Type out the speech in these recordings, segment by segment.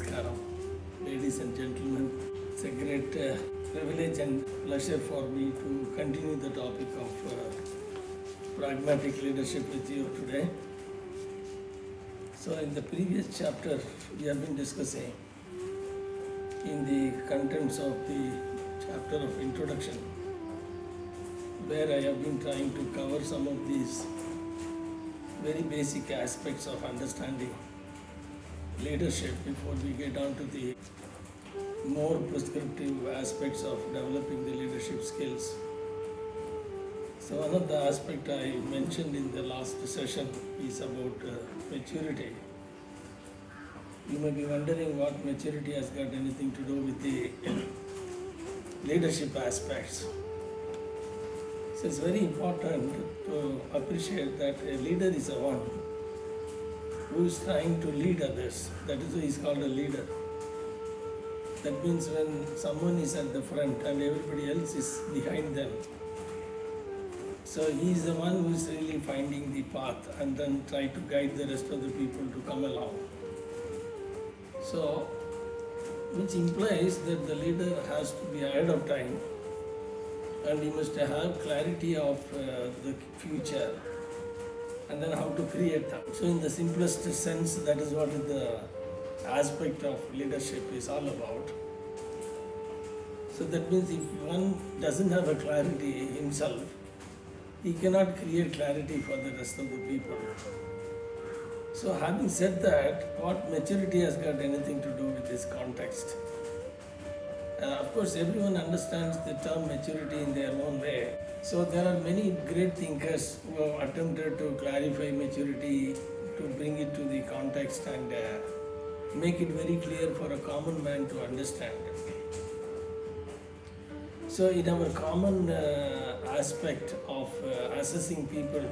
Namaskaram, ladies and gentlemen. It's a great privilege and pleasure for me to continue the topic of pragmatic leadership with you today. So in the previous chapter, we have been discussing in the contents of the chapter of introduction, where I have been trying to cover some of these very basic aspects of understanding leadership before we get on to the more prescriptive aspects of developing the leadership skills. So one of the aspects I mentioned in the last session is about maturity. You may be wondering what maturity has got anything to do with the leadership aspects. So it's very important to appreciate that a leader is a one who is trying to lead others. That is why he is called a leader. That means when someone is at the front and everybody else is behind them, so he is the one who is really finding the path and then try to guide the rest of the people to come along. So, which implies that the leader has to be ahead of time and he must have clarity of the future and then how to create that. So in the simplest sense, that is what the aspect of leadership is all about. So that means if one doesn't have a clarity himself, he cannot create clarity for the rest of the people. So having said that, what maturity has got anything to do with this context? Of course, everyone understands the term maturity in their own way. So there are many great thinkers who have attempted to clarify maturity, to bring it to the context and make it very clear for a common man to understand. So in our common aspect of assessing people,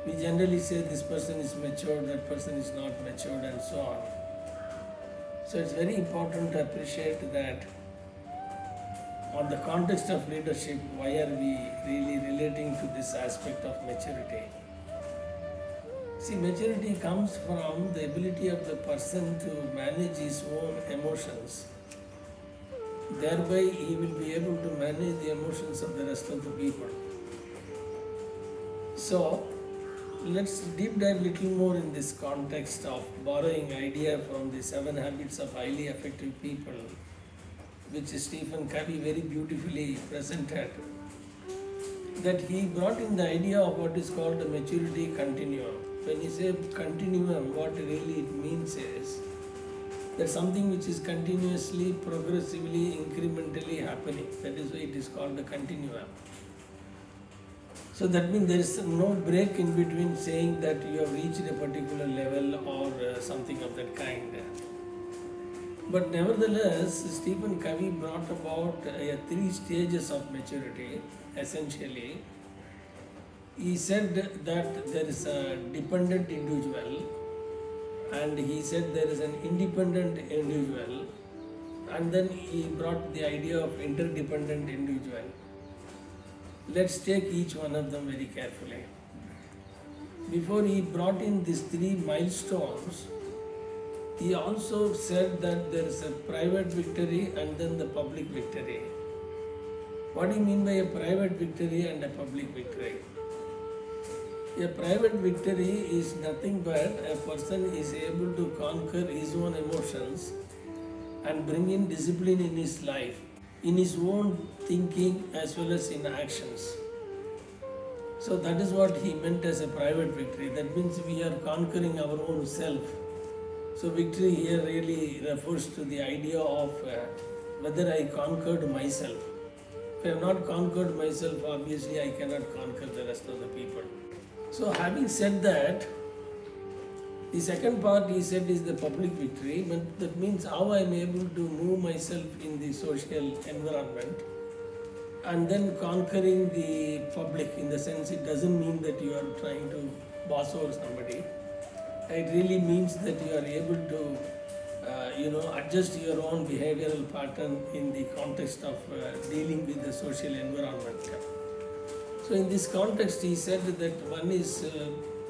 we generally say this person is mature, that person is not matured and so on. So it's very important to appreciate that on the context of leadership, why are we really relating to this aspect of maturity? See, maturity comes from the ability of the person to manage his own emotions. Thereby, he will be able to manage the emotions of the rest of the people. So, let's deep dive a little more in this context of borrowing idea from the 7 Habits of Highly Effective People, which Stephen Covey very beautifully presented. That he brought in the idea of what is called the maturity continuum. When you say continuum, what really it means is that something which is continuously, progressively, incrementally happening. That is why it is called the continuum. So that means there is no break in between saying that you have reached a particular level or something of that kind. But nevertheless, Stephen Covey brought about 3 stages of maturity, essentially. He said that there is a dependent individual and he said there is an independent individual, and then he brought the idea of interdependent individual. Let's take each one of them very carefully. Before he brought in these 3 milestones, he also said that there is a private victory and then the public victory. What do you mean by a private victory and a public victory? A private victory is nothing but a person is able to conquer his own emotions and bring in discipline in his life, in his own thinking as well as in actions. So that is what he meant as a private victory. That means we are conquering our own self. So victory here really refers to the idea of whether I conquered myself. If I have not conquered myself, obviously I cannot conquer the rest of the people. So having said that, the second part he said is the public victory, but that means how I am able to move myself in the social environment and then conquering the public, in the sense it doesn't mean that you are trying to boss over somebody. It really means that you are able to adjust your own behavioral pattern in the context of dealing with the social environment. So in this context, he said that one is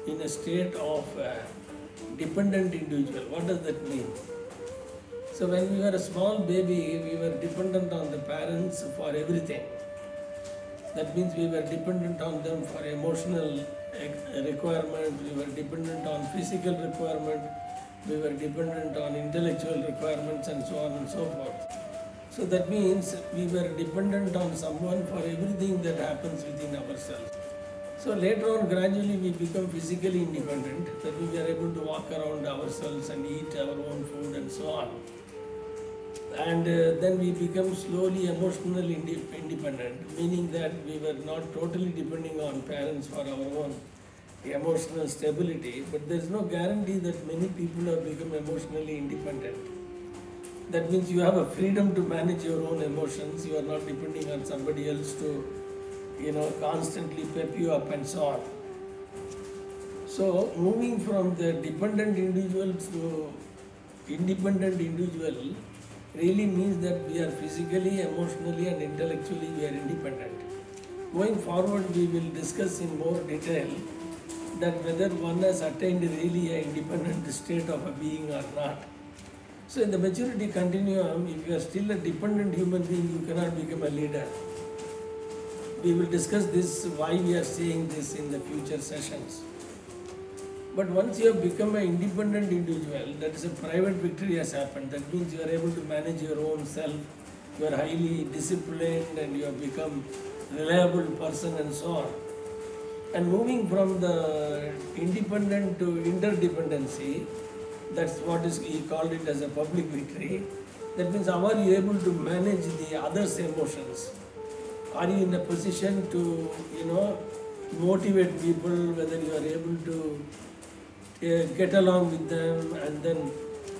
in a state of dependent individual. What does that mean? So when we were a small baby, we were dependent on the parents for everything. That means we were dependent on them for emotional requirement, we were dependent on physical requirement, we were dependent on intellectual requirements and so on and so forth. So that means we were dependent on someone for everything that happens within ourselves. So later on, gradually we become physically independent, that we were able to walk around ourselves and eat our own food and so on. And then we become slowly emotionally independent, meaning that we were not totally depending on parents for our own emotional stability, but there is no guarantee that many people have become emotionally independent. That means you have a freedom to manage your own emotions, you are not depending on somebody else to, constantly pep you up and so on. So moving from the dependent individual to independent individual really means that we are physically, emotionally and intellectually we are independent. Going forward, we will discuss in more detail that whether one has attained really an independent state of a being or not. So in the maturity continuum, if you are still a dependent human being, you cannot become a leader. We will discuss this, why we are saying this in the future sessions. But once you have become an independent individual, that is a private victory has happened. That means you are able to manage your own self, you are highly disciplined and you have become a reliable person and so on. And moving from the independent to interdependency, that's what is he called it as a public victory. That means how are you able to manage the others' emotions? Are you in a position to, motivate people, whether you are able to get along with them and then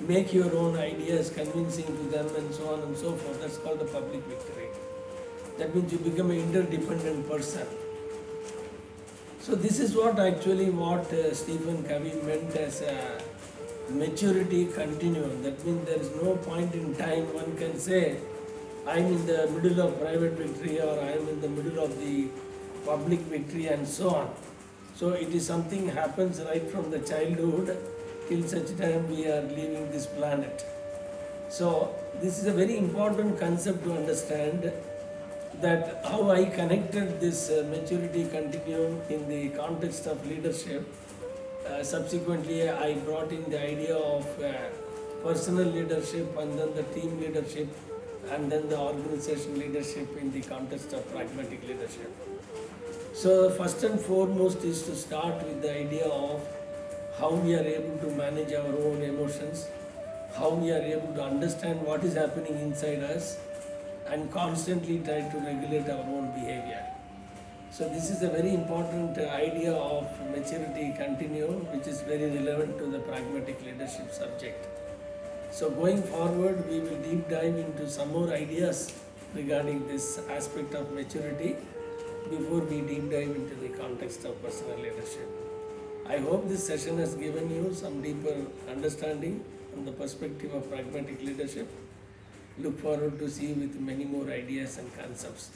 make your own ideas convincing to them and so on and so forth. That's called a public victory. That means you become an interdependent person. So this is what Stephen Covey meant as a maturity continuum. That means there is no point in time one can say I am in the middle of private victory or I am in the middle of the public victory and so on. So it is something happens right from the childhood till such time we are leaving this planet. So this is a very important concept to understand, that how I connected this maturity continuum in the context of leadership. Subsequently, I brought in the idea of personal leadership and then the team leadership and then the organization leadership in the context of pragmatic leadership. So first and foremost is to start with the idea of how we are able to manage our own emotions, how we are able to understand what is happening inside us and constantly try to regulate our own behavior. So this is a very important idea of maturity continuum, which is very relevant to the pragmatic leadership subject. So going forward, we will deep dive into some more ideas regarding this aspect of maturity before we deep dive into the context of personal leadership. I hope this session has given you some deeper understanding from the perspective of pragmatic leadership. Look forward to see you with many more ideas and concepts.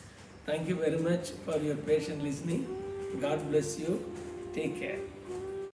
Thank you very much for your patient listening. God bless you. Take care.